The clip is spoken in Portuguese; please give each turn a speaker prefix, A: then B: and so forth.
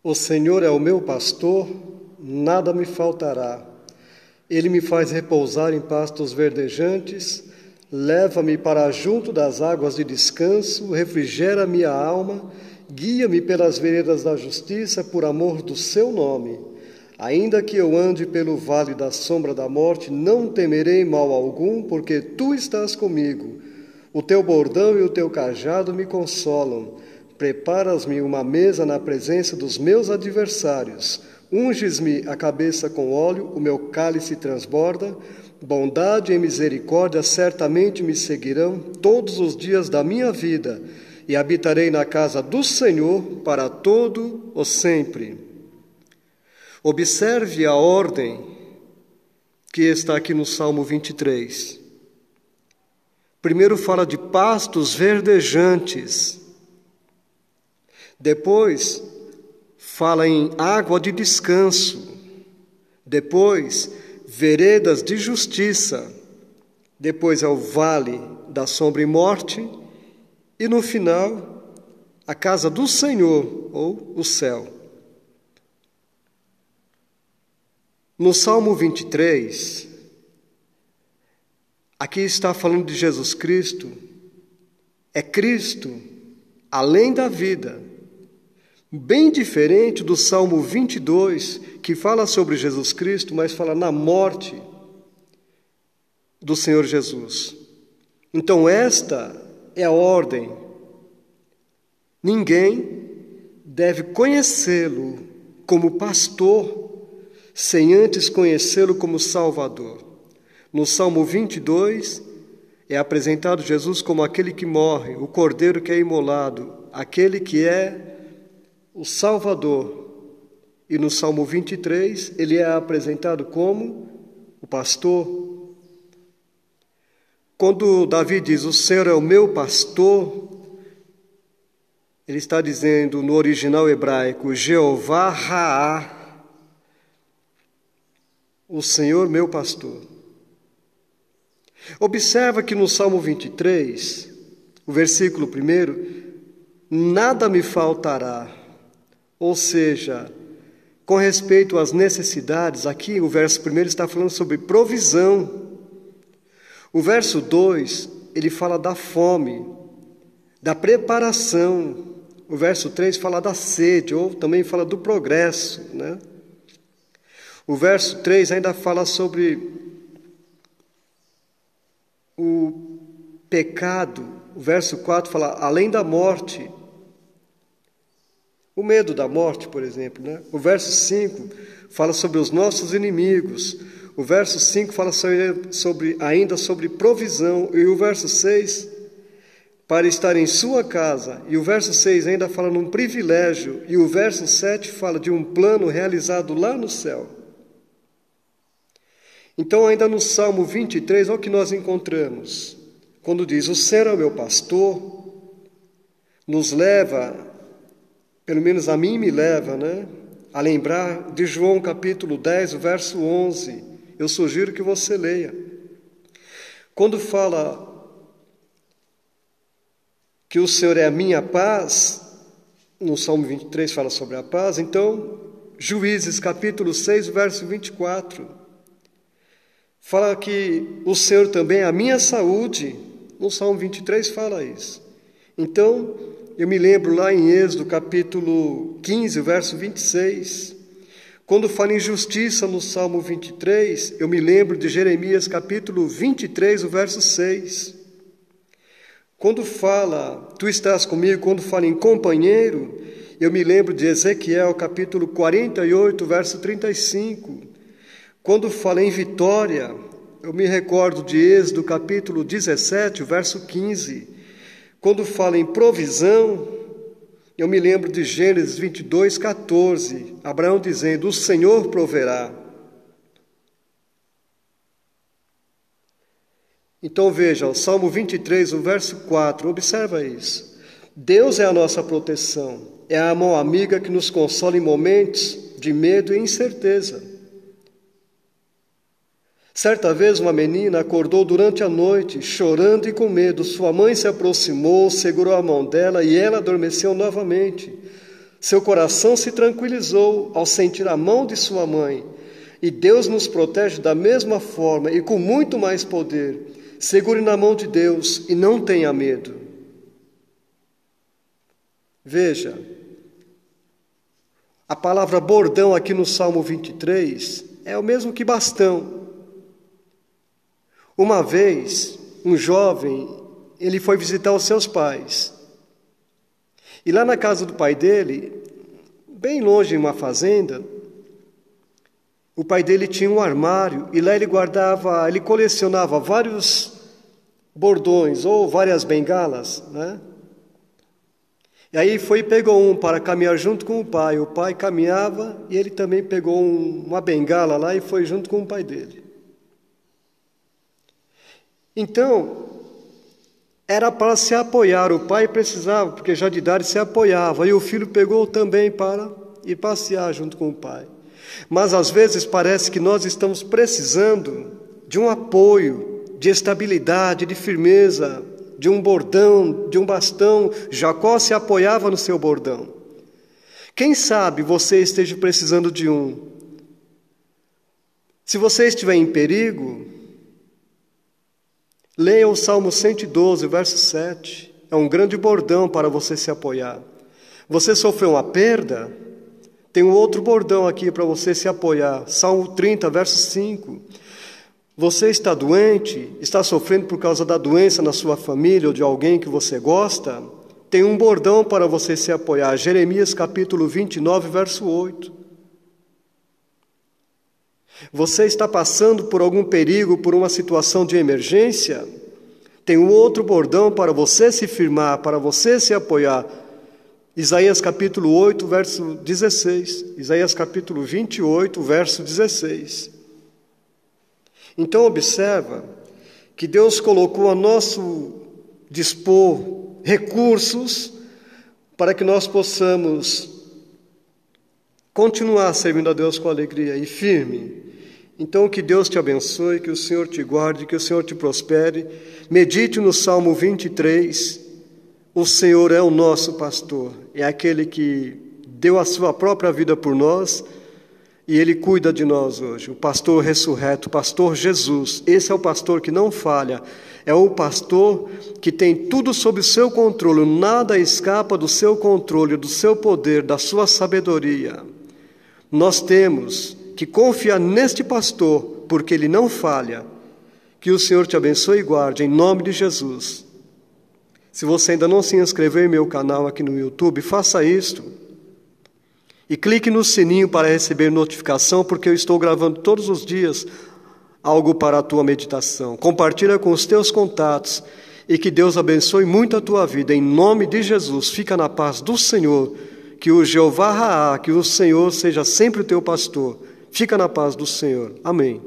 A: O Senhor é o meu pastor, nada me faltará. Ele me faz repousar em pastos verdejantes, leva-me para junto das águas de descanso, refrigera minha alma, guia-me pelas veredas da justiça por amor do seu nome. Ainda que eu ande pelo vale da sombra da morte, não temerei mal algum, porque tu estás comigo. O teu bordão e o teu cajado me consolam. Preparas-me uma mesa na presença dos meus adversários. Unges-me a cabeça com óleo, o meu cálice transborda. Bondade e misericórdia certamente me seguirão todos os dias da minha vida, e habitarei na casa do Senhor para todo o sempre. Observe a ordem que está aqui no Salmo 23. Primeiro fala de pastos verdejantes. Depois, fala em água de descanso. Depois, veredas de justiça. Depois é o vale da sombra e morte. E no final, a casa do Senhor, ou o céu. No Salmo 23, aqui está falando de Jesus Cristo. É Cristo, além da vida. Bem diferente do Salmo 22, que fala sobre Jesus Cristo, mas fala na morte do Senhor Jesus. Então esta é a ordem. Ninguém deve conhecê-lo como pastor, sem antes conhecê-lo como Salvador. No Salmo 22, é apresentado Jesus como aquele que morre, o cordeiro que é imolado, aquele que é o Salvador. E no Salmo 23, ele é apresentado como o pastor. Quando Davi diz, o Senhor é o meu pastor, ele está dizendo no original hebraico, Jeová Raá, o Senhor meu pastor. Observa que no Salmo 23, o versículo 1, nada me faltará. Ou seja, com respeito às necessidades, aqui o verso 1 está falando sobre provisão. O verso 2, ele fala da fome, da preparação. O verso 3 fala da sede, ou também fala do progresso, né? O verso 3 ainda fala sobre o pecado. O verso 4 fala além da morte. O medo da morte, por exemplo, né? O verso 5 fala sobre os nossos inimigos. O verso 5 fala ainda sobre provisão. E o verso 6, para estar em sua casa. E o verso 6 ainda fala num privilégio. E o verso 7 fala de um plano realizado lá no céu. Então, ainda no Salmo 23, olha o que nós encontramos. Quando diz, o Senhor é o meu pastor, nos leva, pelo menos a mim me leva, né, a lembrar de João capítulo 10, o verso 11. Eu sugiro que você leia. Quando fala que o Senhor é a minha paz, no Salmo 23 fala sobre a paz, então, Juízes capítulo 6, verso 24, fala que o Senhor também é a minha saúde, no Salmo 23 fala isso. Então, eu me lembro lá em Êxodo capítulo 15, verso 26, quando fala em justiça no Salmo 23, eu me lembro de Jeremias capítulo 23, o verso 6. Quando fala, tu estás comigo, quando fala em companheiro, eu me lembro de Ezequiel capítulo 48, verso 35. Quando fala em vitória, eu me recordo de Êxodo capítulo 17, verso 15. Quando fala em provisão, eu me lembro de Gênesis 22, 14. Abraão dizendo, o Senhor proverá. Então veja, o Salmo 23, o verso 4, observa isso. Deus é a nossa proteção, é a mão amiga que nos consola em momentos de medo e incerteza. Certa vez uma menina acordou durante a noite, chorando e com medo. Sua mãe se aproximou, segurou a mão dela e ela adormeceu novamente. Seu coração se tranquilizou ao sentir a mão de sua mãe. E Deus nos protege da mesma forma e com muito mais poder. Segure na mão de Deus e não tenha medo. Veja, a palavra bordão aqui no Salmo 23 é o mesmo que bastão. Uma vez, um jovem, ele foi visitar os seus pais. E lá na casa do pai dele, bem longe em uma fazenda, o pai dele tinha um armário e lá ele colecionava vários bordões ou várias bengalas, né? E aí foi e pegou um para caminhar junto com o pai. O pai caminhava e ele também pegou uma bengala lá e foi junto com o pai dele. Então, era para se apoiar. O pai precisava, porque já de idade se apoiava. E o filho pegou também para ir passear junto com o pai. Mas às vezes parece que nós estamos precisando de um apoio, de estabilidade, de firmeza, de um bordão, de um bastão. Jacó se apoiava no seu bordão. Quem sabe você esteja precisando de um. Se você estiver em perigo, leia o Salmo 112, verso 7. É um grande bordão para você se apoiar. Você sofreu uma perda? Tem um outro bordão aqui para você se apoiar. Salmo 30, verso 5. Você está doente, está sofrendo por causa da doença na sua família ou de alguém que você gosta? Tem um bordão para você se apoiar. Jeremias capítulo 29, verso 8. Você está passando por algum perigo, por uma situação de emergência? Tem um outro bordão para você se firmar, para você se apoiar. Isaías capítulo 8, verso 16. Isaías capítulo 28, verso 16. Então observa que Deus colocou a nosso dispor recursos para que nós possamos continuar servindo a Deus com alegria e firme. Então que Deus te abençoe, que o Senhor te guarde, que o Senhor te prospere. Medite no Salmo 23. O Senhor é o nosso pastor, é aquele que deu a sua própria vida por nós e Ele cuida de nós hoje. O pastor ressurreto, o pastor Jesus, esse é o pastor que não falha, é o pastor que tem tudo sob o seu controle, nada escapa do seu controle, do seu poder, da sua sabedoria. Nós temos que confiar neste pastor, porque ele não falha. Que o Senhor te abençoe e guarde, em nome de Jesus. Se você ainda não se inscreveu em meu canal aqui no YouTube, faça isto. E clique no sininho para receber notificação, porque eu estou gravando todos os dias algo para a tua meditação. Compartilha com os teus contatos e que Deus abençoe muito a tua vida. Em nome de Jesus, fica na paz do Senhor. Que o Jeová Raá, que o Senhor seja sempre o teu pastor. Fica na paz do Senhor. Amém.